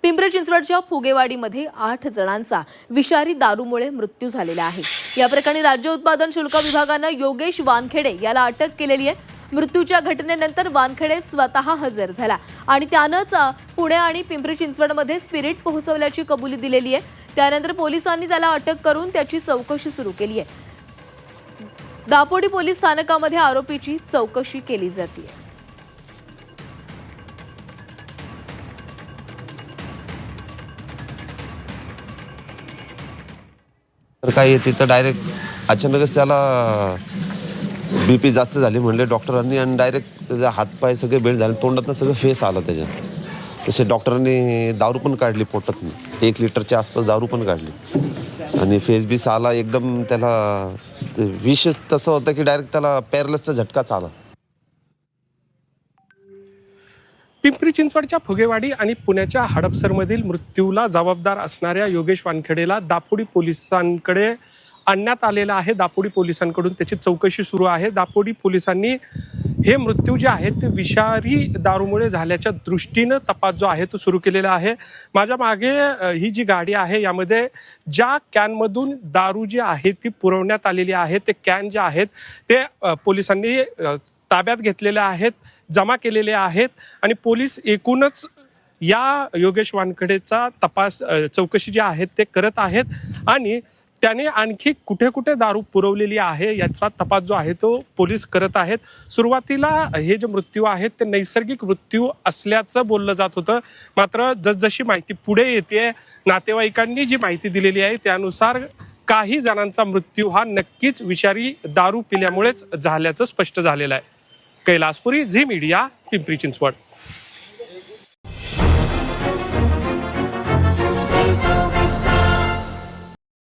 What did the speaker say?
पिंपरी चिंचवडच्या फुगेवाडीमध्ये 8 जणांचा विषारी दारूमुळे मृत्यू झालेला आहे। या प्रकरणी राज्य उत्पादन शुल्क विभागाने योगेश वानखेडे याला अटक केलेली आहे। मृत्यूच्या घटनेनंतर वानखेडे स्वतः हजर झाला आणि त्यानंच पुणे आणि पिंपरी चिंचवडमध्ये स्पिरिट पोहोचवल्याची कबुली दिलेली आहे। त्यानंतर पोलिसांनी त्याला अटक करून त्याची चौकशी सुरू केली आहे। दापोडी पोलीस स्थानकामध्ये आरोपीची चौकशी केली जाते। तर काय येते तर डायरेक्ट अचानकच त्याला बीपी जास्त झाली म्हणले डॉक्टरांनी आणि डायरेक्ट त्याचा हातपाय सगळे बेल्ट झाले, तोंडातनं सगळं फेस आला त्याच्या। तसे डॉक्टरांनी दारू पण काढली पोटातून, 1 लिटरच्या आसपास दारू पण काढली आणि फेस बीस आला एकदम। त्याला विशेष तसं होतं की डायरेक्ट त्याला पॅरालिसचा झटकाच आला। पिंपरी चिंचवडच्या फुगेवाडी आणि पुण्याच्या हडपसरमधील मृत्यूला जबाबदार असणाऱ्या योगेश वानखेडेला दापोडी पोलिसांकडे आणण्यात आलेला आहे। दापोडी पोलिसांकडून त्याची चौकशी सुरू आहे। दापोडी पोलिसांनी हे मृत्यू जे आहेत ते विषारी दारूमुळे झाल्याच्या दृष्टीनं तपास जो आहे तो सुरू केलेला आहे। माझ्या मागे ही जी गाडी आहे यामध्ये ज्या कॅनमधून दारू जी आहे ती पुरवण्यात आलेली आहे, ते कॅन जे आहेत ते पोलिसांनी ताब्यात घेतलेले आहेत, जमा केलेले आहेत आणि पोलीस एकूणच या योगेश वानखेडेचा तपास चौकशी जी आहे ते करत आहेत आणि त्याने आणखी कुठे कुठे दारू पुरवलेली आहे याचा तपास जो आहे तो पोलीस करत आहेत। सुरुवातीला हे जे मृत्यू आहेत ते नैसर्गिक मृत्यू असल्याचं बोललं जात होतं, मात्र जसजशी माहिती पुढे येते, नातेवाईकांनी जी माहिती दिलेली आहे त्यानुसार काही जणांचा मृत्यू हा नक्कीच विषारी दारू पिल्यामुळेच झाल्याचं स्पष्ट झालेलं आहे। कैलासपुरी, झी मीडिया, पिंपरी चिंचवड।